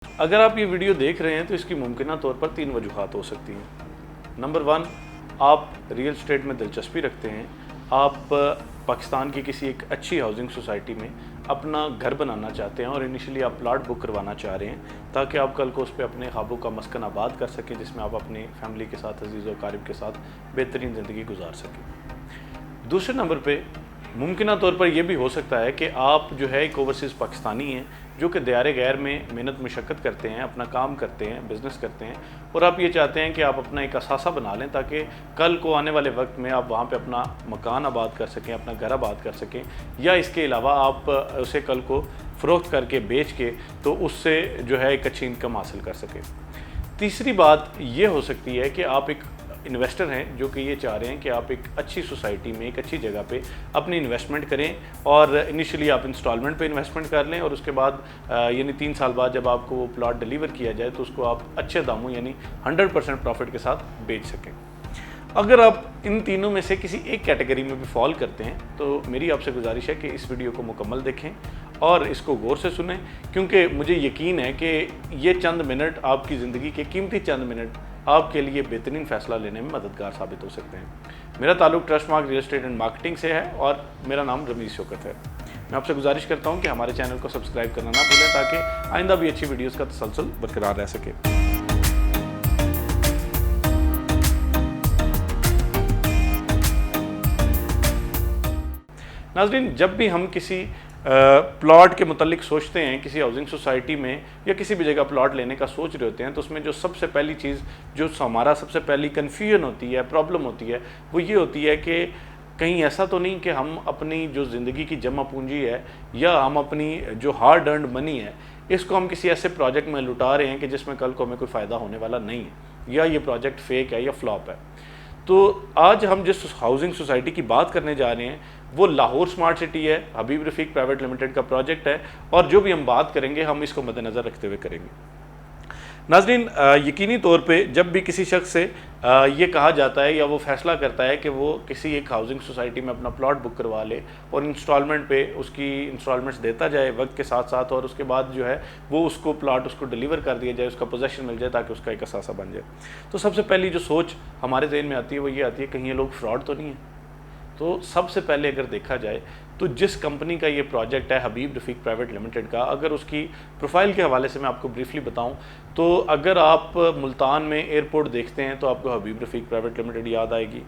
اگر آپ یہ ویڈیو دیکھ رہے ہیں تو اس کی ممکنہ طور پر 3 وجوہات ہو سکتی ہیں۔ نمبر 1، آپ ریئل اسٹیٹ میں دلچسپی رکھتے ہیں، آپ پاکستان کی کسی ایک اچھی ہاؤسنگ سوسائٹی میں اپنا گھر بنانا چاہتے ہیں اور انیشلی آپ پلاٹ بک کروانا چاہ رہے ہیں تاکہ آپ کل کو اس پہ اپنے خوابوں کا مسکن آباد کر سکیں، جس میں آپ اپنی فیملی کے ساتھ، عزیز و اقارب کے ساتھ بہترین زندگی گزار سکیں۔ دوسرے نمبر پہ ممکنہ طور پر یہ بھی ہو سکتا ہے کہ آپ جو ہے ایک اوورسیز پاکستانی ہیں جو کہ دیار غیر میں محنت مشقت کرتے ہیں، اپنا کام کرتے ہیں، بزنس کرتے ہیں، اور آپ یہ چاہتے ہیں کہ آپ اپنا ایک اثاثہ بنا لیں تاکہ کل کو آنے والے وقت میں آپ وہاں پہ اپنا مکان آباد کر سکیں، اپنا گھر آباد کر سکیں، یا اس کے علاوہ آپ اسے کل کو فروخت کر کے بیچ کے تو اس سے جو ہے ایک اچھی انکم حاصل کر سکیں۔ تیسری بات یہ ہو سکتی ہے کہ آپ ایک انویسٹر ہیں جو کہ یہ چاہ رہے ہیں کہ آپ ایک اچھی سوسائٹی میں، ایک اچھی جگہ پہ اپنی انویسٹمنٹ کریں، اور انیشلی آپ انسٹالمنٹ پہ انویسٹمنٹ کر لیں، اور اس کے بعد یعنی 3 سال بعد جب آپ کو وہ پلاٹ ڈیلیور کیا جائے تو اس کو آپ اچھے داموں یعنی 100% پروفٹ کے ساتھ بیچ سکیں۔ اگر آپ ان تینوں میں سے کسی ایک کیٹیگری میں بھی فال کرتے ہیں تو میری آپ سے گزارش ہے کہ اس ویڈیو کو مکمل دیکھیں اور اس کو غور سے سنیں، کیونکہ مجھے یقین ہے کہ یہ چند منٹ، آپ کی زندگی کے قیمتی چند منٹ، آپ کے لیے بہترین فیصلہ لینے میں مددگار ثابت ہو سکتے ہیں۔ میرا تعلق trust mark real estate and marketing سے ہے اور میرا نام رمیز شوکت ہے۔ میں آپ سے گزارش کرتا ہوں کہ ہمارے چینل کو سبسکرائب کرنا نہ بھولیں تاکہ آئندہ بھی اچھی ویڈیوز کا تسلسل برقرار رہ سکے۔ ناظرین، جب بھی ہم کسی پلاٹ کے متعلق سوچتے ہیں، کسی ہاؤسنگ سوسائٹی میں یا کسی بھی جگہ پلاٹ لینے کا سوچ رہے ہوتے ہیں، تو اس میں جو سب سے پہلی چیز جو ہمارا سب سے پہلی کنفیوژن ہوتی ہے، پرابلم ہوتی ہے، وہ یہ ہوتی ہے کہ کہیں ایسا تو نہیں کہ ہم اپنی جو زندگی کی جمع پونجی ہے یا ہم اپنی جو ہارڈ ارنڈ منی ہے اس کو ہم کسی ایسے پروجیکٹ میں لٹا رہے ہیں کہ جس میں کل کو ہمیں کوئی فائدہ ہونے والا نہیں ہے، یا یہ پروجیکٹ فیک ہے یا فلاپ ہے۔ تو آج ہم جس ہاؤسنگ سوسائٹی کی بات کرنے جا رہے ہیں وہ لاہور سمارٹ سٹی ہے، حبیب رفیق پرائیویٹ لمیٹڈ کا پروجیکٹ ہے، اور جو بھی ہم بات کریں گے ہم اس کو مد نظر رکھتے ہوئے کریں گے۔ ناظرین، یقینی طور پہ جب بھی کسی شخص سے یہ کہا جاتا ہے یا وہ فیصلہ کرتا ہے کہ وہ کسی ایک ہاؤسنگ سوسائٹی میں اپنا پلاٹ بک کروا لے اور انسٹالمنٹ پہ اس کی انسٹالمنٹس دیتا جائے وقت کے ساتھ ساتھ، اور اس کے بعد جو ہے وہ اس کو پلاٹ اس کو ڈیلیور کر دیا جائے، اس کا پوزیشن مل جائے تاکہ اس کا ایک اثاثہ بن جائے، تو سب سے پہلی جو سوچ ہمارے ذہن میں آتی ہے وہ یہ آتی ہے کہیں یہ لوگ فراڈ تو نہیں ہیں۔ تو سب سے پہلے اگر دیکھا جائے تو جس کمپنی کا یہ پروجیکٹ ہے حبیب رفیق پرائیویٹ لمیٹڈ کا، اگر اس کی پروفائل کے حوالے سے میں آپ کو بریفلی بتاؤں تو اگر آپ ملتان میں ایئرپورٹ دیکھتے ہیں تو آپ کو حبیب رفیق پرائیویٹ لمیٹڈ یاد آئے گی،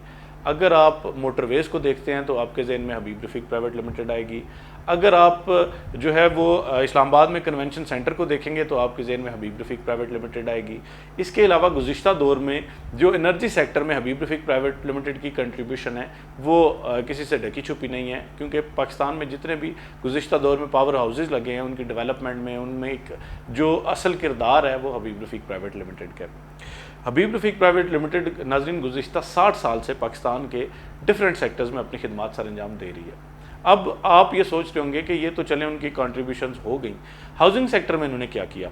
اگر آپ موٹر ویز کو دیکھتے ہیں تو آپ کے ذہن میں حبیب رفیق پرائیویٹ لمیٹڈ آئے گی، اگر آپ جو ہے وہ اسلام آباد میں کنونشن سینٹر کو دیکھیں گے تو آپ کے ذہن میں حبیب رفیق پرائیویٹ لمیٹڈ آئے گی۔ اس کے علاوہ گزشتہ دور میں جو انرجی سیکٹر میں حبیب رفیق پرائیویٹ لمیٹڈ کی کنٹریبیوشن ہے وہ کسی سے ڈھکی چھپی نہیں ہے، کیونکہ پاکستان میں جتنے بھی گزشتہ دور میں پاور ہاؤسز لگے ہیں ان کی ڈیولپمنٹ میں، ان میں ایک جو اصل کردار ہے وہ حبیب رفیق پرائیویٹ لمیٹڈ کا ہے۔ حبیب رفیق پرائیویٹ لمیٹڈ ناظرین گزشتہ 60 سال سے پاکستان کے ڈیفرنٹ سیکٹرز میں اپنی خدمات سر انجام دے رہی ہے۔ اب آپ یہ سوچ رہے ہوں گے کہ یہ تو چلیں ان کی کنٹریبیوشنز ہو گئیں، ہاؤسنگ سیکٹر میں انہوں نے کیا کیا؟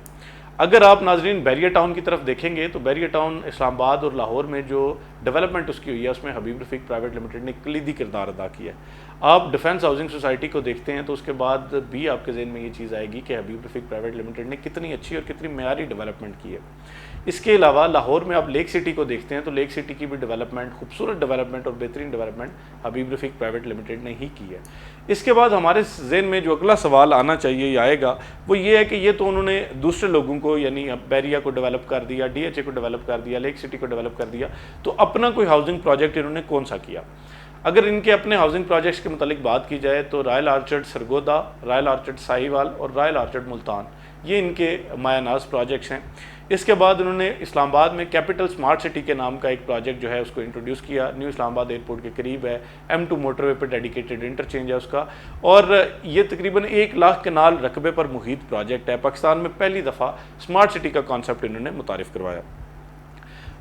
اگر آپ ناظرین بیریہ ٹاؤن کی طرف دیکھیں گے تو بیریہ ٹاؤن اسلام آباد اور لاہور میں جو ڈیولپمنٹ اس کی ہوئی ہے اس میں حبیب رفیق پرائیویٹ لمیٹڈ نے کلیدی کردار ادا کیا ہے۔ آپ ڈیفنس ہاؤسنگ سوسائٹی کو دیکھتے ہیں تو اس کے بعد بھی آپ کے ذہن میں یہ چیز آئے گی کہ حبیب رفیق پرائیویٹ لمیٹڈ نے کتنی اچھی اور کتنی معیاری ڈیولپمنٹ کی ہے۔ اس کے علاوہ لاہور میں آپ لیک سٹی کو دیکھتے ہیں تو لیک سٹی کی بھی ڈیولپمنٹ، خوبصورت ڈیولپمنٹ اور بہترین ڈیولپمنٹ حبیب رفیق پرائیویٹ لمیٹڈ نے ہی کی ہے۔ اس کے بعد ہمارے ذہن میں جو اگلا سوال آنا چاہیے یا آئے گا وہ یہ ہے کہ یہ تو انہوں نے دوسرے لوگوں کو یعنی بیریہ کو ڈیولپ کر دیا، ڈی ایچ اے کو ڈیولپ کر دیا، لیک سٹی کو ڈیولپ کر دیا، تو اپنا کوئی ہاؤسنگ پروجیکٹ انہوں نے کون سا کیا؟ اگر ان کے اپنے ہاؤسنگ پروجیکٹس کے متعلق بات کی جائے تو Royal orchard Sargodha, Royal orchard Sahiwal اور رائل آرچرڈ ملتان، یہ ان کے مایہ ناز پروجیکٹس ہیں۔ اس کے بعد انہوں نے اسلام آباد میں کیپٹل سمارٹ سٹی کے نام کا ایک پروجیکٹ جو ہے اس کو انٹروڈیوس کیا، نیو اسلام آباد ایئرپورٹ کے قریب ہے، M2 موٹر وے پہ ڈیڈیکیٹڈ انٹرچینج ہے اس کا، اور یہ تقریباً 1 لاکھ کنال رقبے پر محیط پروجیکٹ ہے۔ پاکستان میں پہلی دفعہ سمارٹ سٹی کا کانسیپٹ انہوں نے متعارف کروایا۔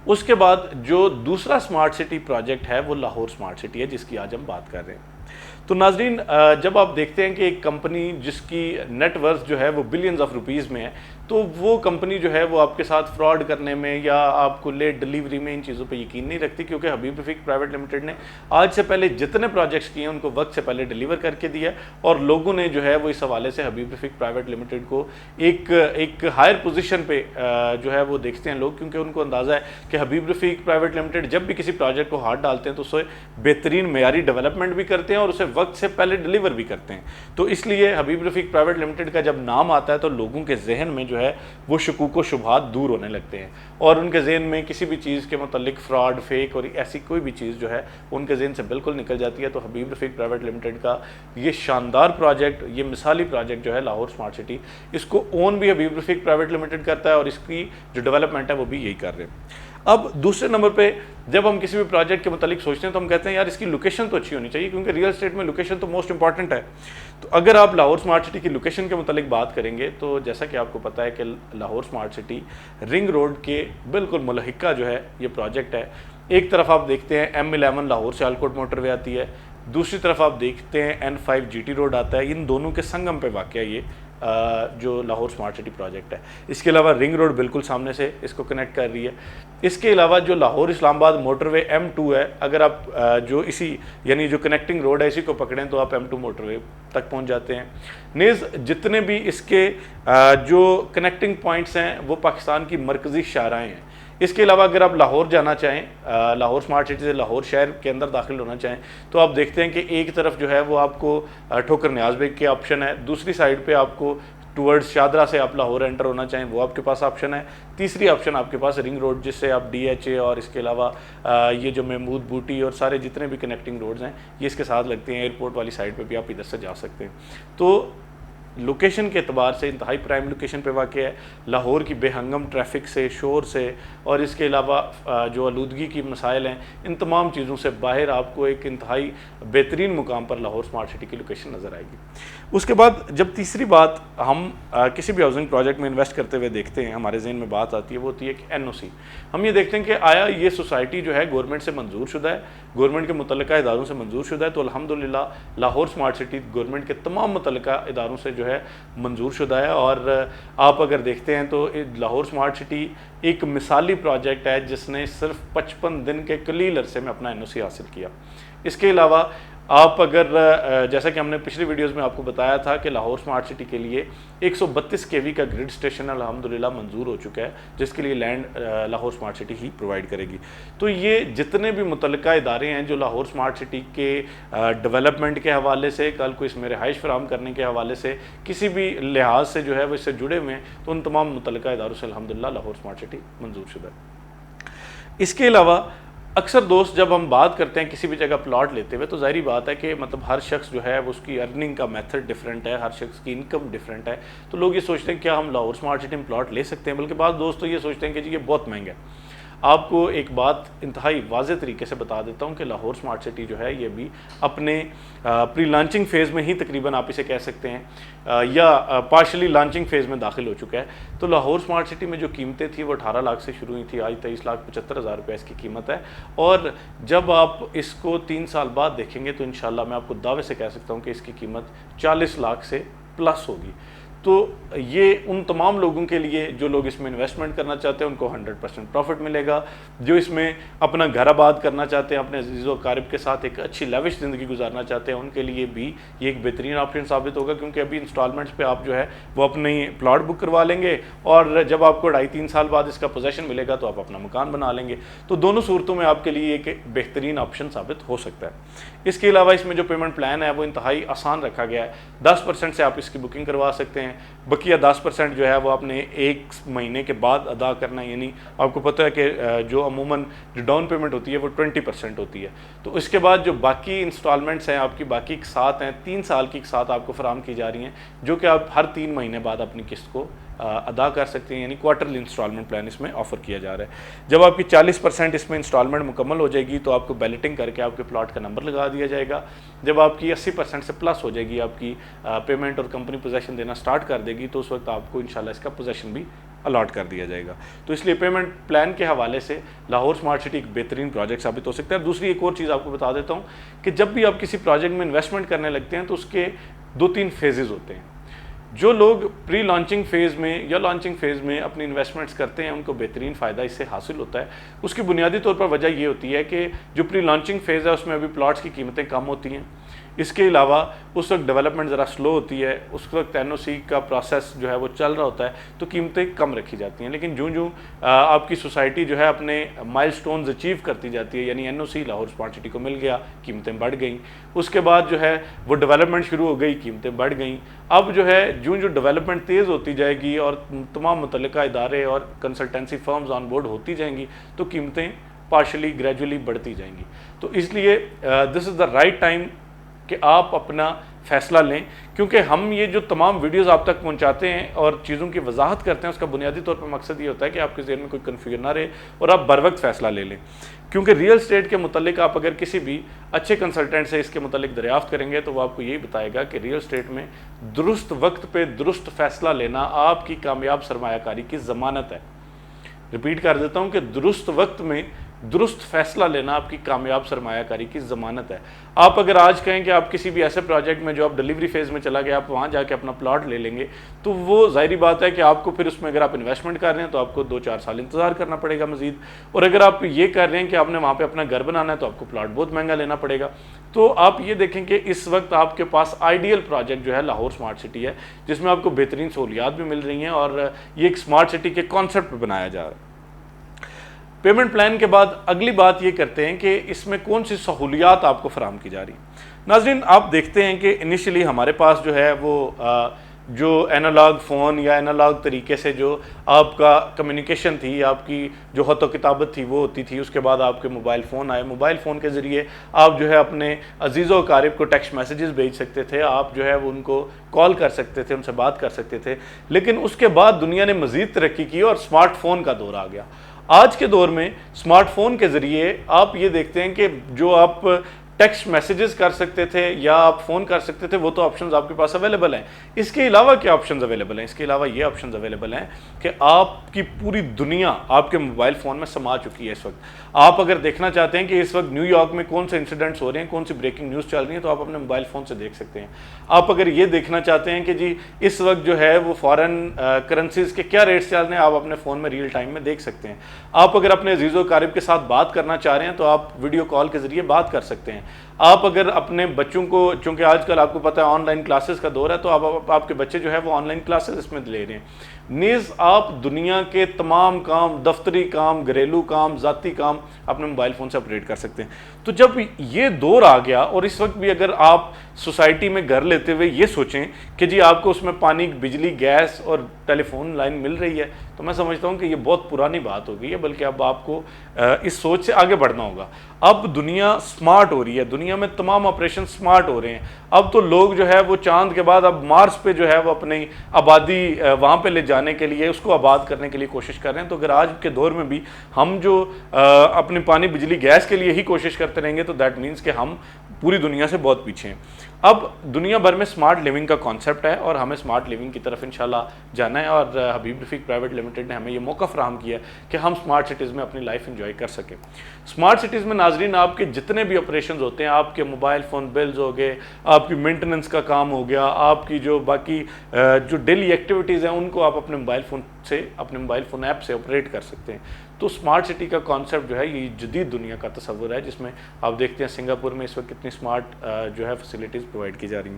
اس کے بعد جو دوسرا سمارٹ سٹی پروجیکٹ ہے وہ لاہور سمارٹ سٹی ہے جس کی آج ہم بات کر رہے ہیں۔ تو ناظرین، جب آپ دیکھتے ہیں کہ ایک کمپنی جس کی نیٹ ورتھ جو ہے وہ بلینز آف روپیز میں ہے تو وہ کمپنی جو ہے وہ آپ کے ساتھ فراڈ کرنے میں یا آپ کو لیٹ ڈلیوری میں ان چیزوں پہ یقین نہیں رکھتی، کیونکہ حبیب رفیق پرائیویٹ لمیٹڈ نے آج سے پہلے جتنے پروجیکٹس کیے ہیں ان کو وقت سے پہلے ڈلیور کر کے دیا، اور لوگوں نے جو ہے وہ اس حوالے سے حبیب رفیق پرائیویٹ لمیٹڈ کو ایک ہائر پوزیشن پہ جو ہے وہ دیکھتے ہیں لوگ، کیونکہ ان کو اندازہ ہے کہ حبیب رفیق پرائیویٹ لمیٹڈ جب بھی کسی پروجیکٹ کو ہاتھ ڈالتے ہیں تو اسے بہترین معیاری ڈیولپمنٹ بھی کرتے ہیں اور اسے وقت سے پہلے ڈلیور بھی کرتے ہیں۔ تو اس لیے حبیب رفیق پرائیویٹ لمیٹڈ کا جب نام آتا ہے تو لوگوں کے ذہن میں جو ہے وہ شکوک و شبہات دور ہونے لگتے ہیں، اور ان کے ذہن میں کسی بھی چیز کے متعلق فراڈ، فیک اور ایسی کوئی بھی چیز جو ہے ان کے ذہن سے بالکل نکل جاتی ہے۔ تو حبیب رفیق پرائیویٹ لمیٹڈ کا یہ شاندار پروجیکٹ، یہ مثالی پروجیکٹ جو ہے لاہور سمارٹ سٹی، اس کو اون بھی حبیب رفیق پرائیویٹ لمیٹڈ کرتا ہے، اور اس کی جو ڈیولپمنٹ ہے وہ بھی یہی کر رہے ہیں۔ اب دوسرے نمبر پہ جب ہم کسی بھی پروجیکٹ کے متعلق سوچتے ہیں تو ہم کہتے ہیں یار اس کی لوکیشن تو اچھی ہونی چاہیے، کیونکہ ریئل اسٹیٹ میں لوکیشن تو موسٹ امپورٹنٹ ہے۔ تو اگر آپ لاہور سمارٹ سٹی کی لوکیشن کے متعلق بات کریں گے تو جیسا کہ آپ کو پتہ ہے کہ Lahore smart city ring road کے بالکل ملحقہ جو ہے یہ پروجیکٹ ہے۔ ایک طرف آپ دیکھتے ہیں M11 لاہور سے سیالکوٹ موٹر وے آتی ہے، دوسری طرف آپ دیکھتے ہیں N5 GT روڈ آتا ہے، ان دونوں کے سنگم پہ واقع یہ جو لاہور سمارٹ سٹی پروجیکٹ ہے۔ اس کے علاوہ رنگ روڈ بالکل سامنے سے اس کو کنیکٹ کر رہی ہے۔ اس کے علاوہ جو لاہور اسلام آباد موٹر وے M2 ہے، اگر آپ جو اسی یعنی جو کنیکٹنگ روڈ ہے اسی کو پکڑیں تو آپ M2 موٹر وے تک پہنچ جاتے ہیں۔ نیز جتنے بھی اس کے جو کنیکٹنگ پوائنٹس ہیں وہ پاکستان کی مرکزی شاہراہیں ہیں۔ اس کے علاوہ اگر آپ لاہور جانا چاہیں، لاہور سمارٹ سٹی سے لاہور شہر کے اندر داخل ہونا چاہیں تو آپ دیکھتے ہیں کہ ایک طرف جو ہے وہ آپ کو ٹھوکر نیاز بیگ کے آپشن ہے، دوسری سائڈ پہ آپ کو ٹورڈز شادرہ سے آپ لاہور انٹر ہونا چاہیں وہ آپ کے پاس آپشن ہے، تیسری آپشن آپ کے پاس رنگ روڈ جس سے آپ DHA اور اس کے علاوہ یہ جو محمود بوٹی اور سارے جتنے بھی کنیکٹنگ روڈز ہیں یہ اس کے ساتھ لگتے ہیں، ایئرپورٹ والی سائڈ پہ بھی آپ ادھر سے جا سکتے ہیں۔ تو لوکیشن کے اعتبار سے انتہائی پرائم لوکیشن پہ واقع ہے، لاہور کی بے ہنگم ٹریفک سے، شور سے اور اس کے علاوہ جو آلودگی کی مسائل ہیں ان تمام چیزوں سے باہر آپ کو ایک انتہائی بہترین مقام پر لاہور سمارٹ سٹی کی لوکیشن نظر آئے گی۔ اس کے بعد جب تیسری بات ہم کسی بھی ہاؤسنگ پروجیکٹ میں انویسٹ کرتے ہوئے دیکھتے ہیں، ہمارے ذہن میں بات آتی ہے وہ ہوتی ہے کہ NOC۔ ہم یہ دیکھتے ہیں کہ آیا یہ سوسائٹی جو ہے گورنمنٹ سے منظور شدہ ہے، گورنمنٹ کے متعلقہ اداروں سے منظور شدہ ہے۔ تو الحمدللہ لاہور سمارٹ سٹی گورنمنٹ کے تمام متعلقہ اداروں سے جو ہے منظور شدہ ہے، اور آپ اگر دیکھتے ہیں تو لاہور سمارٹ سٹی ایک مثالی پروجیکٹ ہے جس نے صرف 55 دن کے قلیل عرصے میں اپنا NOC حاصل کیا۔ اس کے علاوہ آپ اگر جیسا کہ ہم نے پچھلی ویڈیوز میں آپ کو بتایا تھا کہ لاہور سمارٹ سٹی کے لیے 132 kV کا گرڈ اسٹیشن الحمدللہ منظور ہو چکا ہے، جس کے لیے لینڈ لاہور سمارٹ سٹی ہی پرووائڈ کرے گی۔ تو یہ جتنے بھی متعلقہ ادارے ہیں جو لاہور سمارٹ سٹی کے ڈیولپمنٹ کے حوالے سے، کل کو اس میں رہائش فراہم کرنے کے حوالے سے کسی بھی لحاظ سے جو ہے وہ اس سے جڑے ہوئے ہیں، تو ان تمام متعلقہ اداروں سے الحمدللہ لاہور سمارٹ سٹی منظور شدہ ہے۔ اس کے علاوہ اکثر دوست جب ہم بات کرتے ہیں کسی بھی جگہ پلاٹ لیتے ہوئے تو ظاہری بات ہے کہ مطلب ہر شخص جو ہے وہ اس کی ارننگ کا میتھڈ ڈفرینٹ ہے، ہر شخص کی انکم ڈفرینٹ ہے۔ تو لوگ یہ سوچتے ہیں کیا ہم لاہور سمارٹ سٹی میں پلاٹ لے سکتے ہیں، بلکہ بعض دوست تو یہ سوچتے ہیں کہ جی یہ بہت مہنگا ہے۔ آپ کو ایک بات انتہائی واضح طریقے سے بتا دیتا ہوں کہ لاہور سمارٹ سٹی جو ہے یہ بھی اپنے پری لانچنگ فیز میں ہی تقریباً آپ اسے کہہ سکتے ہیں یا پارشلی لانچنگ فیز میں داخل ہو چکا ہے۔ تو لاہور سمارٹ سٹی میں جو قیمتیں تھیں وہ 18 لاکھ سے شروع ہوئی تھی، آج 23,75,000 روپے اس کی قیمت ہے، اور جب آپ اس کو 3 سال بعد دیکھیں گے تو انشاءاللہ میں آپ کو دعوے سے کہہ سکتا ہوں کہ اس کی قیمت 40 لاکھ سے پلس ہوگی۔ تو یہ ان تمام لوگوں کے لیے جو لوگ اس میں انویسٹمنٹ کرنا چاہتے ہیں ان کو 100% پروفٹ ملے گا، جو اس میں اپنا گھر آباد کرنا چاہتے ہیں، اپنے عزیز و اقارب کے ساتھ ایک اچھی لیوش زندگی گزارنا چاہتے ہیں، ان کے لیے بھی یہ ایک بہترین آپشن ثابت ہوگا، کیونکہ ابھی انسٹالمنٹس پہ آپ جو ہے وہ اپنی پلاٹ بک کروا لیں گے، اور جب آپ کو 2.5-3 سال بعد اس کا پوزیشن ملے گا تو آپ اپنا مکان بنا لیں گے۔ تو دونوں صورتوں میں آپ کے لیے ایک بہترین آپشن ثابت ہو سکتا ہے۔ اس کے علاوہ اس میں جو پیمنٹ پلان ہے وہ انتہائی آسان رکھا گیا ہے، 10% سے آپ اس کی بکنگ کروا سکتے ہیں، بقیہ 10% جو ہے وہ آپ نے 1 مہینے کے بعد ادا کرنا ہے، یعنی آپ کو پتہ ہے کہ جو عموماً جو ڈاؤن پیمنٹ ہوتی ہے وہ 20% ہوتی ہے۔ تو اس کے بعد جو باقی انسٹالمنٹس ہیں آپ کی، باقی اقساط ہیں، 3 سال کی اقساط آپ کو فراہم کی جا رہی ہیں، جو کہ آپ ہر 3 مہینے بعد اپنی قسط کو ادا کر سکتے ہیں، یعنی کوارٹرلی انسٹالمنٹ پلان اس میں آفر کیا جا رہا ہے۔ جب آپ کی 40% اس میں انسٹالمنٹ مکمل ہو جائے گی تو آپ کو بیلٹنگ کر کے آپ کے پلاٹ کا نمبر لگا دیا جائے گا۔ جب آپ کی 80% سے پلس ہو جائے گی، آپ کی پیمنٹ اور کمپنی پوزیشن دینا سٹارٹ کر دے گی، تو اس وقت آپ کو انشاءاللہ اس کا پوزیشن بھی الاٹ کر دیا جائے گا۔ تو اس لیے پیمنٹ پلان کے حوالے سے لاہور سمارٹ سٹی ایک بہترین پروجیکٹ ثابت ہو سکتا ہے۔ دوسری ایک اور چیز آپ کو بتا دیتا ہوں کہ جب بھی آپ کسی پروجیکٹ میں انویسٹمنٹ کرنے لگتے ہیں تو اس کے 2-3 فیزز ہوتے ہیں۔ جو لوگ پری لانچنگ فیز میں یا لانچنگ فیز میں اپنی انویسٹمنٹس کرتے ہیں ان کو بہترین فائدہ اس سے حاصل ہوتا ہے. اس کی بنیادی طور پر وجہ یہ ہوتی ہے کہ جو پری لانچنگ فیز ہے اس میں ابھی پلاٹس کی قیمتیں کم ہوتی ہیں. اس کے علاوہ اس وقت ڈیولپمنٹ ذرا سلو ہوتی ہے, اس وقت این او سی کا پروسیس جو ہے وہ چل رہا ہوتا ہے, تو قیمتیں کم رکھی جاتی ہیں. لیکن جوں آپ کی سوسائٹی جو ہے اپنے مائل سٹونز اچیو کرتی جاتی ہے, یعنی این او سی لاہور اسمارٹ سٹی کو مل گیا, قیمتیں بڑھ گئیں. اس کے بعد جو ہے وہ ڈیولپمنٹ شروع ہو گئی, قیمتیں بڑھ گئیں. اب جو ہے جو ڈیولپمنٹ تیز ہوتی جائے گی اور تمام متعلقہ ادارے اور کنسلٹنسی فرمز آن بورڈ ہوتی جائیں گی تو قیمتیں پارشلی گریجولی بڑھتی جائیں گی. تو اس لیے دس از دا رائٹ ٹائم کہ آپ اپنا فیصلہ لیں, کیونکہ ہم یہ جو تمام ویڈیوز آپ تک پہنچاتے ہیں اور چیزوں کی وضاحت کرتے ہیں اس کا بنیادی طور پر مقصد یہ ہوتا ہے کہ آپ کے ذہن میں کوئی کنفیوژن نہ رہے اور آپ بر وقت فیصلہ لے لیں. کیونکہ ریئل اسٹیٹ کے متعلق آپ اگر کسی بھی اچھے کنسلٹنٹ سے اس کے متعلق دریافت کریں گے تو وہ آپ کو یہی بتائے گا کہ ریئل اسٹیٹ میں درست وقت پہ درست فیصلہ لینا آپ کی کامیاب سرمایہ کاری کی ضمانت ہے. ریپیٹ کر دیتا ہوں کہ درست وقت میں درست فیصلہ لینا آپ کی کامیاب سرمایہ کاری کی ضمانت ہے. آپ اگر آج کہیں کہ آپ کسی بھی ایسے پروجیکٹ میں جو آپ ڈیلیوری فیز میں چلا گیا آپ وہاں جا کے اپنا پلاٹ لے لیں گے تو وہ ظاہری بات ہے کہ آپ کو پھر اس میں اگر آپ انویسٹمنٹ کر رہے ہیں تو آپ کو 2-4 سال انتظار کرنا پڑے گا مزید, اور اگر آپ یہ کر رہے ہیں کہ آپ نے وہاں پہ اپنا گھر بنانا ہے تو آپ کو پلاٹ بہت مہنگا لینا پڑے گا. تو آپ یہ دیکھیں کہ اس وقت آپ کے پاس آئیڈیل پروجیکٹ جو ہے لاہور اسمارٹ سٹی ہے, جس میں آپ کو بہترین سہولیات بھی مل رہی ہیں اور یہ ایک اسمارٹ سٹی کے کانسیپٹ پہ بنایا جا رہا ہے. پیمنٹ پلان کے بعد اگلی بات یہ کرتے ہیں کہ اس میں کون سی سہولیات آپ کو فراہم کی جا رہی ہیں. ناظرین آپ دیکھتے ہیں کہ انیشلی ہمارے پاس جو ہے وہ جو اینالاگ فون یا اینالاگ طریقے سے جو آپ کا کمیونیکیشن تھی, آپ کی جو خط و کتابت تھی وہ ہوتی تھی. اس کے بعد آپ کے موبائل فون آئے, موبائل فون کے ذریعے آپ جو ہے اپنے عزیز و اقارب کو ٹیکسٹ میسیجز بھیج سکتے تھے, آپ جو ہے وہ ان کو کال کر سکتے تھے, ان سے بات کر سکتے تھے. لیکن اس کے بعد دنیا نے مزید ترقی کی اور اسمارٹ فون کا دور آ گیا. آج کے دور میں اسمارٹ فون کے ذریعے آپ یہ دیکھتے ہیں کہ جو آپ ٹیکسٹ میسیجز کر سکتے تھے یا آپ فون کر سکتے تھے وہ تو آپشنز آپ کے پاس اویلیبل ہیں. اس کے علاوہ کیا آپشنز اویلیبل ہیں؟ اس کے علاوہ یہ آپشنز اویلیبل ہیں کہ آپ کی پوری دنیا آپ کے موبائل فون میں سما چکی ہے. اس وقت آپ اگر دیکھنا چاہتے ہیں کہ اس وقت نیو یارک میں کون سے انسیڈنٹس ہو رہے ہیں, کون سی بریکنگ نیوز چل رہی ہیں, تو آپ اپنے موبائل فون سے دیکھ سکتے ہیں. آپ اگر یہ دیکھنا چاہتے ہیں کہ جی اس وقت جو ہے وہ فارن کرنسیز کے کیا ریٹس چل رہے ہیں, آپ اپنے فون میں ریئل ٹائم میں دیکھ سکتے ہیں. آپ اگر اپنے عزیز و اقارب کے ساتھ بات کرنا چاہ رہے ہیں تو آپ ویڈیو کال کے ذریعے بات کر سکتے ہیں. آپ اگر اپنے بچوں کو, چونکہ آج کل آپ کو پتہ ہے آن لائن کلاسز کا دور ہے, تو آپ کے بچے جو ہے وہ آن لائن کلاسز اس میں لے رہے ہیں. نیز آپ دنیا کے تمام کام, دفتری کام, گھریلو کام, ذاتی کام اپنے موبائل فون سے آپریٹ کر سکتے ہیں. تو جب یہ دور آ گیا اور اس وقت بھی اگر آپ سوسائٹی میں گھر لیتے ہوئے یہ سوچیں کہ جی آپ کو اس میں پانی, بجلی, گیس اور ٹیلی فون لائن مل رہی ہے, تو میں سمجھتا ہوں کہ یہ بہت پرانی بات ہو گئی ہے, بلکہ اب آپ کو اس سوچ سے آگے بڑھنا ہوگا. اب دنیا سمارٹ ہو رہی ہے, دنیا میں تمام آپریشن سمارٹ ہو رہے ہیں. اب تو لوگ جو ہے وہ چاند کے بعد اب مارس پہ جو ہے وہ اپنی آبادی وہاں پہ لے جانے کے لیے, اس کو آباد کرنے کے لیے کوشش کر رہے ہیں. تو اگر آج کے دور میں بھی ہم جو اپنی پانی, بجلی, گیس کے لیے ہی کوشش کرتے رہیں گے تو دیٹ مینس کہ ہم پوری دنیا سے بہت پیچھے ہیں. اب دنیا بھر میں سمارٹ لیونگ کا کانسیپٹ ہے اور ہمیں سمارٹ لیونگ کی طرف انشاءاللہ جانا ہے, اور حبیب رفیق پرائیویٹ لمیٹڈ نے ہمیں یہ موقع فراہم کیا ہے کہ ہم سمارٹ سٹیز میں اپنی لائف انجوائے کر سکیں. سمارٹ سٹیز میں ناظرین آپ کے جتنے بھی آپریشنز ہوتے ہیں, آپ کے موبائل فون بلز ہو گئے, آپ کی مینٹننس کا کام ہو گیا, آپ کی جو باقی جو ڈیلی ایکٹیویٹیز ہیں ان کو آپ اپنے موبائل فون سے, اپنے موبائل فون ایپ سے آپریٹ کر سکتے ہیں. تو سمارٹ سٹی کا کانسیپٹ جو ہے یہ جدید دنیا کا تصور ہے, جس میں آپ دیکھتے ہیں سنگاپور میں اس وقت کتنی سمارٹ جو ہے فیسلٹیز پرووائڈ کی جا رہی ہیں.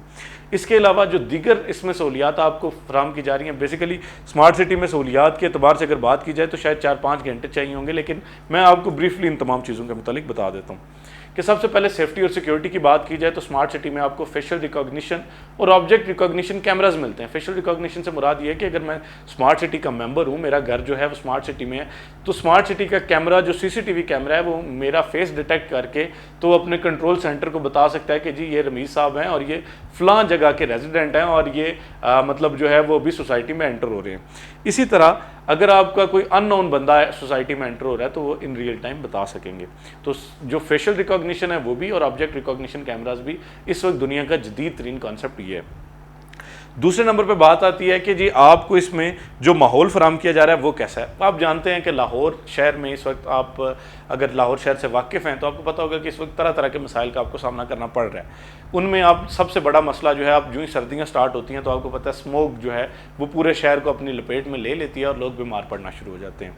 اس کے علاوہ جو دیگر اس میں سہولیات آپ کو فراہم کی جا رہی ہیں, بیسیکلی سمارٹ سٹی میں سہولیات کے اعتبار سے اگر بات کی جائے تو شاید 4-5 گھنٹے چاہیے ہوں گے, لیکن میں آپ کو بریفلی ان تمام چیزوں کے متعلق بتا دیتا ہوں کہ سب سے پہلے سیفٹی اور سیکیورٹی کی بات کی جائے تو سمارٹ سٹی میں آپ کو فیشل ریکاگنیشن اور آبجیکٹ ریکاگنیشن کیمراز ملتے ہیں. فیشل ریکاگنیشن سے مراد یہ ہے کہ اگر میں سمارٹ سٹی کا ممبر ہوں, میرا گھر جو ہے وہ سمارٹ سٹی میں ہے, تو سمارٹ سٹی کا کیمرہ جو CCTV کیمرہ ہے وہ میرا فیس ڈیٹیکٹ کر کے تو اپنے کنٹرول سینٹر کو بتا سکتا ہے کہ جی یہ رمیز صاحب ہیں اور یہ فلاں جگہ کے ریزیڈنٹ ہیں اور یہ مطلب جو ہے وہ ابھی سوسائٹی میں انٹر ہو رہے ہیں. اسی طرح اگر آپ کا کوئی ان نون بندہ ہے سوسائٹی میں انٹر ہو رہا ہے تو وہ ان ریئل ٹائم بتا سکیں گے. تو جو فیشل ریکاگنیشن ہے وہ بھی اور آبجیکٹ ریکاگنیشن کیمراز بھی اس وقت دنیا کا جدید ترین کانسیپٹ یہ ہے. دوسرے نمبر پہ بات آتی ہے کہ جی آپ کو اس میں جو ماحول فراہم کیا جا رہا ہے وہ کیسا ہے. آپ جانتے ہیں کہ لاہور شہر میں اس وقت آپ اگر لاہور شہر سے واقف ہیں تو آپ کو پتہ ہوگا کہ اس وقت طرح طرح کے مسائل کا آپ کو سامنا کرنا پڑ رہا ہے. ان میں آپ سب سے بڑا مسئلہ جو ہے، آپ جو ہی سردیاں سٹارٹ ہوتی ہیں تو آپ کو پتہ ہے اسموک جو ہے وہ پورے شہر کو اپنی لپیٹ میں لے لیتی ہے اور لوگ بیمار پڑنا شروع ہو جاتے ہیں.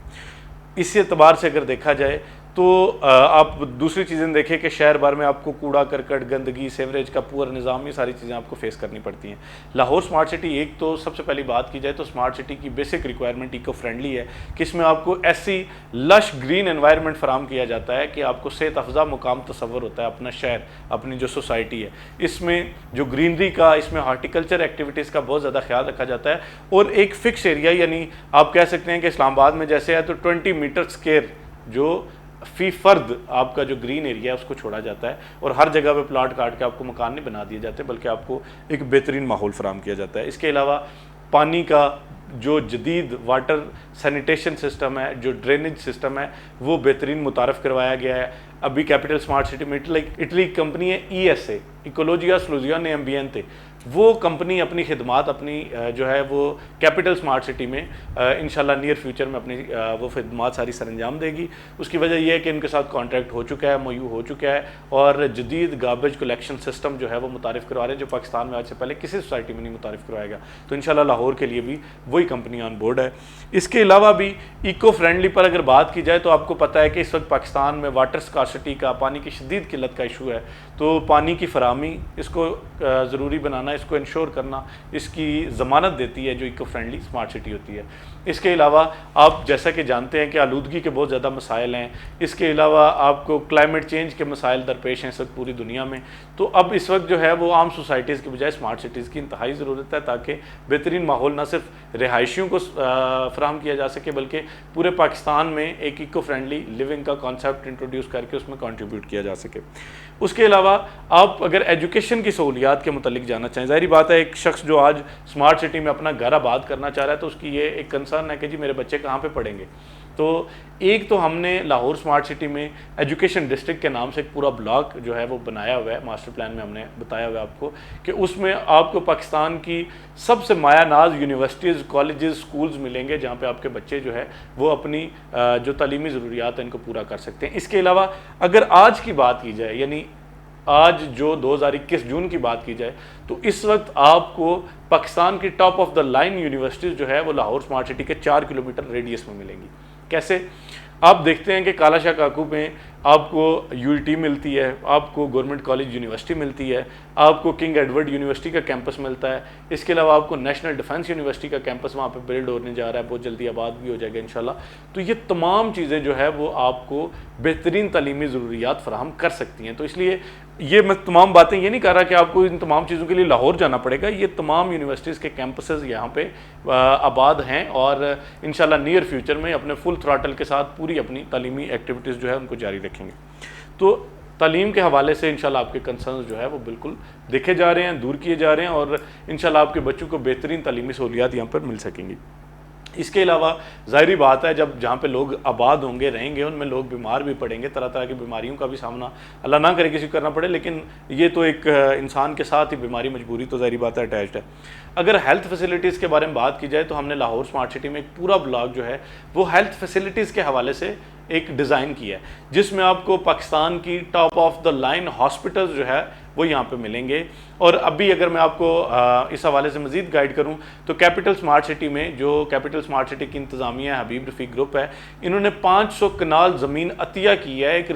اس اعتبار سے اگر دیکھا جائے تو آپ دوسری چیزیں دیکھیں کہ شہر بھر میں آپ کو کوڑا کرکٹ، گندگی، سیوریج کا پورا نظام، یہ ساری چیزیں آپ کو فیس کرنی پڑتی ہیں. لاہور سمارٹ سٹی ایک تو سب سے پہلی بات کی جائے تو سمارٹ سٹی کی بیسک ریکوائرمنٹ ایکو فرینڈلی ہے کہ اس میں آپ کو ایسی لش گرین انوائرمنٹ فراہم کیا جاتا ہے کہ آپ کو صحت افزا مقام تصور ہوتا ہے اپنا شہر، اپنی جو سوسائٹی ہے. اس میں جو گرینری کا، اس میں ہارٹیکلچر ایکٹیویٹیز کا بہت زیادہ خیال رکھا جاتا ہے. اور ایک فکس ایریا، یعنی آپ کہہ سکتے ہیں کہ اسلام آباد میں جیسے ہے تو 20 میٹر اسکوائر جو فی فرد آپ کا جو گرین ایریا ہے اس کو چھوڑا جاتا ہے، اور ہر جگہ پہ پلاٹ کاٹ کے آپ کو مکان نہیں بنا دیے جاتے بلکہ آپ کو ایک بہترین ماحول فراہم کیا جاتا ہے. اس کے علاوہ پانی کا جو جدید واٹر سینیٹیشن سسٹم ہے، جو ڈرینیج سسٹم ہے، وہ بہترین متعارف کروایا گیا ہے. ابھی کیپٹل سمارٹ سٹی میں اٹلی کمپنی ہے ESA، ایکولوجیا سلوزیانے ایمبینتے، وہ کمپنی اپنی خدمات اپنی جو ہے وہ کیپٹل سمارٹ سٹی میں انشاءاللہ نیئر فیوچر میں اپنی وہ خدمات ساری سر انجام دے گی. اس کی وجہ یہ ہے کہ ان کے ساتھ کانٹریکٹ ہو چکا ہے، MOU ہو چکا ہے، اور جدید گاربیج کلیکشن سسٹم جو ہے وہ متعارف کروا رہے ہیں جو پاکستان میں آج سے پہلے کسی سوسائٹی میں نہیں متعارف کروایا گا. تو انشاءاللہ لاہور کے لیے بھی وہی کمپنی آن بورڈ ہے. اس کے علاوہ بھی ایکو فرینڈلی پر اگر بات کی جائے تو آپ کو پتہ ہے کہ اس وقت پاکستان میں واٹر اسکارسٹی کا، پانی کی شدید قلت کا ایشو ہے. تو پانی کی فراہمی اس کو ضروری بنانا، اس کو انشور کرنا، اس کی ضمانت دیتی ہے جو ایکو فرینڈلی سمارٹ سٹی ہوتی ہے. اس کے علاوہ آپ جیسا کہ جانتے ہیں کہ آلودگی کے بہت زیادہ مسائل ہیں. اس کے علاوہ آپ کو کلائمیٹ چینج کے مسائل درپیش ہیں اس وقت پوری دنیا میں. تو اب اس وقت جو ہے وہ عام سوسائٹیز کے بجائے سمارٹ سٹیز کی انتہائی ضرورت ہے تاکہ بہترین ماحول نہ صرف رہائشیوں کو فراہم کیا جا سکے بلکہ پورے پاکستان میں ایک ایکو فرینڈلی لیونگ کا کانسیپٹ انٹروڈیوس کر کے اس میں کنٹریبیوٹ کیا جا سکے. اس کے علاوہ آپ اگر ایجوکیشن کی سہولیات کے متعلق جاننا چاہیں، ظاہری بات ہے ایک شخص جو آج سمارٹ سٹی میں اپنا گھر آباد کرنا چاہ رہا ہے تو اس کی یہ ایک کنسرن ہے کہ جی میرے بچے کہاں پہ پڑھیں گے. تو ایک تو ہم نے لاہور سمارٹ سٹی میں ایجوکیشن ڈسٹرکٹ کے نام سے ایک پورا بلاک جو ہے وہ بنایا ہوا ہے، ماسٹر پلان میں ہم نے بتایا ہوا ہے آپ کو کہ اس میں آپ کو پاکستان کی سب سے مایہ ناز یونیورسٹیز، کالجز، سکولز ملیں گے جہاں پہ آپ کے بچے جو ہے وہ اپنی جو تعلیمی ضروریات ہیں ان کو پورا کر سکتے ہیں. اس کے علاوہ اگر آج کی بات کی جائے، یعنی آج جو 2021 جون کی بات کی جائے تو اس وقت آپ کو پاکستان کی top of the line universities جو ہے وہ لاہور سمارٹ سٹی کے 4 کلومیٹر ریڈیس میں ملیں گی. کیسے؟ آپ دیکھتے ہیں کہ کالا شاہ کاکو میں آپ کو UET ملتی ہے، آپ کو گورنمنٹ کالج یونیورسٹی ملتی ہے، آپ کو کنگ ایڈورڈ یونیورسٹی کا کیمپس ملتا ہے. اس کے علاوہ آپ کو نیشنل ڈیفنس یونیورسٹی کا کیمپس وہاں پہ بلڈ ہونے جا رہا ہے، بہت جلدی آباد بھی ہو جائے گا انشاءاللہ. تو یہ تمام چیزیں جو ہے وہ آپ کو بہترین تعلیمی ضروریات فراہم کر سکتی ہیں. تو اس لیے یہ میں تمام باتیں یہ نہیں کہہ رہا کہ آپ کو ان تمام چیزوں کے لیے لاہور جانا پڑے گا. یہ تمام یونیورسٹیز کے کیمپسز یہاں پہ آباد ہیں اور انشاءاللہ نیئر فیوچر میں اپنے فل تھراٹل کے ساتھ پوری اپنی تعلیمی ایکٹیویٹیز جو ہے ان کو جاری رکھیں گے. تو تعلیم کے حوالے سے انشاءاللہ آپ کے کنسرنز جو ہے وہ بالکل دیکھے جا رہے ہیں، دور کیے جا رہے ہیں اور انشاءاللہ آپ کے بچوں کو بہترین تعلیمی سہولیات یہاں پر مل سکیں گی. اس کے علاوہ ظاہری بات ہے جب جہاں پہ لوگ آباد ہوں گے، رہیں گے، ان میں لوگ بیمار بھی پڑیں گے، طرح طرح کی بیماریوں کا بھی سامنا اللہ نہ کرے کسی کو کرنا پڑے، لیکن یہ تو ایک انسان کے ساتھ ہی بیماری مجبوری تو ظاہری بات ہے اٹیچڈ ہے. اگر ہیلتھ فیسلٹیز کے بارے میں بات کی جائے تو ہم نے لاہور سمارٹ سٹی میں ایک پورا بلاک جو ہے وہ ہیلتھ فیسلٹیز کے حوالے سے ایک ڈیزائن کیا ہے جس میں آپ کو پاکستان کی top of the line hospitals جو ہے وہ یہاں پہ ملیں گے. اور ابھی اگر میں آپ کو اس حوالے سے مزید گائیڈ کروں تو کیپٹل سمارٹ سٹی میں جو کیپٹل سمارٹ سٹی کی انتظامیہ حبیب رفیق گروپ ہے، انہوں نے 500 کنال زمین عطیہ کی ہے ایک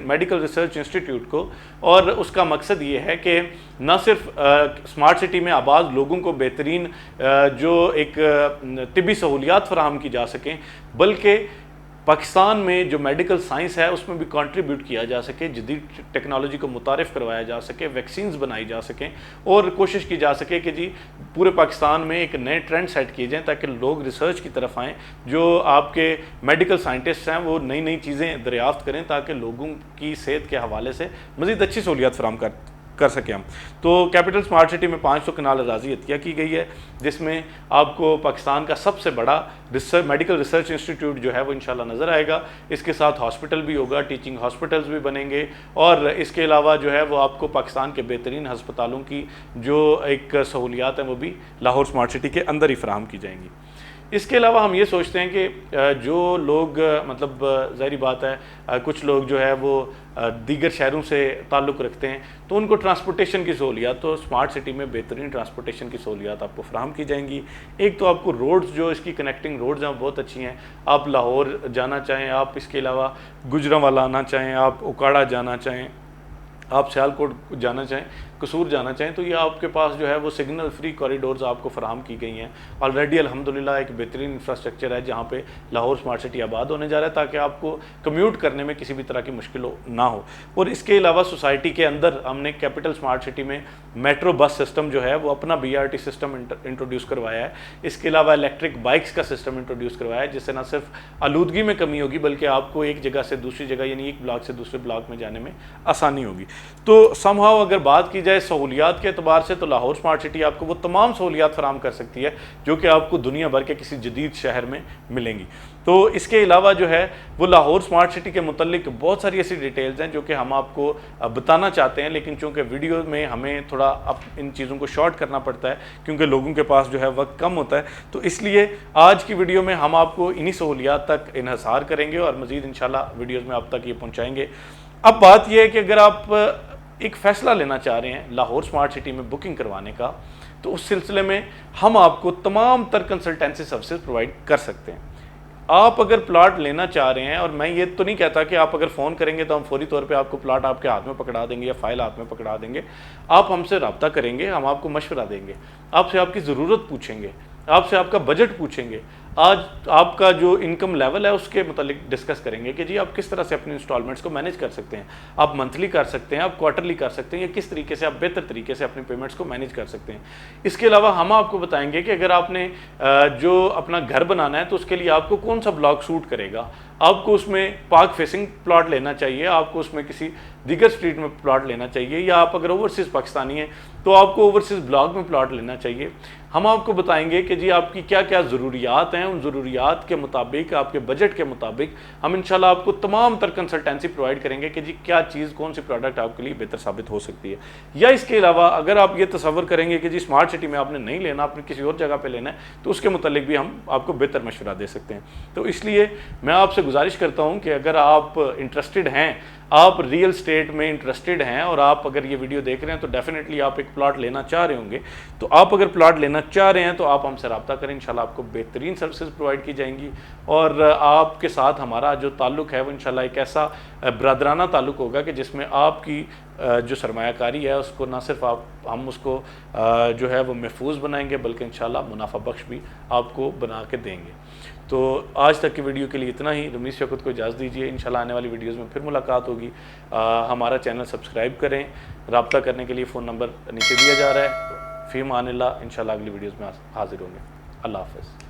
میڈیکل ریسرچ انسٹیٹیوٹ کو. اور اس کا مقصد یہ ہے کہ نہ صرف سمارٹ سٹی میں آباد لوگوں کو بہترین جو ایک طبی سہولیات فراہم کی جا سکیں بلکہ پاکستان میں جو میڈیکل سائنس ہے اس میں بھی کنٹریبیوٹ کیا جا سکے، جدید ٹیکنالوجی کو متعارف کروایا جا سکے، ویکسینز بنائی جا سکیں اور کوشش کی جا سکے کہ جی پورے پاکستان میں ایک نئے ٹرینڈ سیٹ کیے جائیں تاکہ لوگ ریسرچ کی طرف آئیں، جو آپ کے میڈیکل سائنٹسٹ ہیں وہ نئی چیزیں دریافت کریں تاکہ لوگوں کی صحت کے حوالے سے مزید اچھی سہولیات فراہم کر سکیں ہم. تو کیپٹل اسمارٹ سٹی میں 500 کنال اراضی عطیہ کی گئی ہے، جس میں آپ کو پاکستان کا سب سے بڑا میڈیکل ریسرچ انسٹیٹیوٹ جو ہے وہ انشاءاللہ نظر آئے گا. اس کے ساتھ ہاسپٹل بھی ہوگا، ٹیچنگ ہاسپٹلز بھی بنیں گے، اور اس کے علاوہ جو ہے وہ آپ کو پاکستان کے بہترین ہسپتالوں کی جو ایک سہولیات ہیں وہ بھی لاہور اسمارٹ سٹی کے اندر ہی فراہم کی جائیں گی. اس کے علاوہ ہم یہ سوچتے ہیں کہ جو لوگ مطلب ظاہری بات ہے کچھ لوگ جو ہے وہ دیگر شہروں سے تعلق رکھتے ہیں، تو ان کو ٹرانسپورٹیشن کی سہولیات، تو اسمارٹ سٹی میں بہترین ٹرانسپورٹیشن کی سہولیات آپ کو فراہم کی جائیں گی. ایک تو آپ کو روڈز جو اس کی کنیکٹنگ روڈز ہیں بہت اچھی ہیں. آپ لاہور جانا چاہیں، آپ اس کے علاوہ گجرانوالہ آنا چاہیں، آپ اکاڑا جانا چاہیں، آپ سیالکوٹ جانا چاہیں، قصور جانا چاہیں، تو یہ آپ کے پاس جو ہے وہ سگنل فری کوریڈورز آپ کو فراہم کی گئی ہیں. آلریڈی الحمدللہ ایک بہترین انفراسٹرکچر ہے جہاں پہ لاہور اسمارٹ سٹی آباد ہونے جا رہا ہے، تاکہ آپ کو کمیوٹ کرنے میں کسی بھی طرح کی مشکل نہ ہو. اور اس کے علاوہ سوسائٹی کے اندر ہم نے کیپٹل اسمارٹ سٹی میں میٹرو بس سسٹم جو ہے وہ اپنا BRT سسٹم انٹروڈیوس کروایا ہے. اس کے علاوہ الیکٹرک بائکس کا سسٹم انٹروڈیوس کروایا ہے، جس سے نہ صرف آلودگی میں کمی ہوگی بلکہ آپ کو ایک جگہ سے دوسری جگہ یعنی ایک بلاک سے دوسرے بلاک میں جانے میں آسانی ہوگی. تو سم ہاؤ اگر بات کی جائے سہولیات کے اعتبار سے، تو لاہور اسمارٹ سٹی آپ کو وہ تمام سہولیات فراہم کر سکتی ہے جو کہ آپ کو دنیا بھر کے کسی جدید شہر میں ملیں گی. تو اس کے علاوہ جو ہے وہ لاہور اسمارٹ سٹی کے متعلق بہت ساری ایسی ڈیٹیلز ہیں جو کہ ہم آپ کو بتانا چاہتے ہیں، لیکن چونکہ ویڈیو میں ہمیں تھوڑا ان چیزوں کو شارٹ کرنا پڑتا ہے کیونکہ لوگوں کے پاس جو ہے وقت کم ہوتا ہے. تو اس لیے آج کی ویڈیو میں ہم آپ کو انہی سہولیات تک انحصار کریں گے اور مزید انشاءاللہ ویڈیوز میں آپ تک یہ پہنچائیں گے. اب بات یہ ہے کہ اگر آپ ایک فیصلہ لینا چاہ رہے ہیں لاہور اسمارٹ سٹی میں بکنگ کروانے کا، تو اس سلسلے میں ہم آپ کو تمام تر کنسلٹنسی سروسز پرووائڈ کر سکتے ہیں. آپ اگر پلاٹ لینا چاہ رہے ہیں، اور میں یہ تو نہیں کہتا کہ آپ اگر فون کریں گے تو ہم فوری طور پہ آپ کو پلاٹ آپ کے ہاتھ میں پکڑا دیں گے یا فائل ہاتھ میں پکڑا دیں گے. آپ ہم سے رابطہ کریں گے، ہم آپ کو مشورہ دیں گے، آپ سے آپ کی ضرورت پوچھیں گے، آپ سے آپ کا بجٹ پوچھیں گے، آج آپ کا جو انکم لیول ہے اس کے متعلق ڈسکس کریں گے کہ جی آپ کس طرح سے اپنی انسٹالمنٹس کو مینیج کر سکتے ہیں. آپ منتھلی کر سکتے ہیں، آپ کوارٹرلی کر سکتے ہیں، یا کس طریقے سے آپ بہتر طریقے سے اپنی پیمنٹس کو مینیج کر سکتے ہیں. اس کے علاوہ ہم آپ کو بتائیں گے کہ اگر آپ نے جو اپنا گھر بنانا ہے تو اس کے لیے آپ کو کون سا بلاک سوٹ کرے گا. آپ کو اس میں پارک فیسنگ پلاٹ لینا چاہیے، آپ کو اس میں کسی دیگر اسٹریٹ میں پلاٹ لینا چاہیے، یا آپ اگر اوورسیز پاکستانی ہیں تو آپ کو اوورسیز بلاک میں پلاٹ لینا چاہیے. ہم آپ کو بتائیں گے کہ جی آپ کی کیا کیا ضروریات ہیں، ان ضروریات کے مطابق آپ کے بجٹ کے مطابق ہم انشاءاللہ آپ کو تمام تر کنسلٹنسی پرووائڈ کریں گے کہ جی کیا چیز کون سی پروڈکٹ آپ کے لیے بہتر ثابت ہو سکتی ہے. یا اس کے علاوہ اگر آپ یہ تصور کریں گے کہ جی اسمارٹ سٹی میں آپ نے نہیں لینا، آپ نے کسی اور جگہ پہ لینا ہے، تو اس کے متعلق بھی ہم آپ کو بہتر مشورہ دے سکتے ہیں. تو اس لیے میں آپ سے گزارش کرتا ہوں کہ اگر آپ انٹرسٹڈ ہیں، آپ ریئل اسٹیٹ میں انٹرسٹڈ ہیں، اور آپ اگر یہ ویڈیو دیکھ رہے ہیں تو ڈیفینیٹلی آپ ایک پلاٹ لینا چاہ رہے ہوں گے. تو آپ اگر پلاٹ لینا چاہ رہے ہیں تو آپ ہم سے رابطہ کریں، انشاءاللہ آپ کو بہترین سروسز پرووائڈ کی جائیں گی، اور آپ کے ساتھ ہمارا جو تعلق ہے وہ انشاءاللہ ایک ایسا برادرانہ تعلق ہوگا کہ جس میں آپ کی جو سرمایہ کاری ہے اس کو نہ صرف ہم اس کو جو ہے وہ محفوظ بنائیں گے بلکہ انشاءاللہ منافع بخش بھی آپ کو بنا کے دیں گے. تو آج تک کی ویڈیو کے لیے اتنا ہی. رمیز شوکت کو اجازت دیجیے، انشاءاللہ آنے والی ویڈیوز میں پھر ملاقات ہوگی. ہمارا چینل سبسکرائب کریں. رابطہ کرنے کے لیے فون نمبر نیچے دیا جا رہا ہے. فی امان اللہ، انشاءاللہ اگلی ویڈیوز میں حاضر ہوں گے. اللہ حافظ.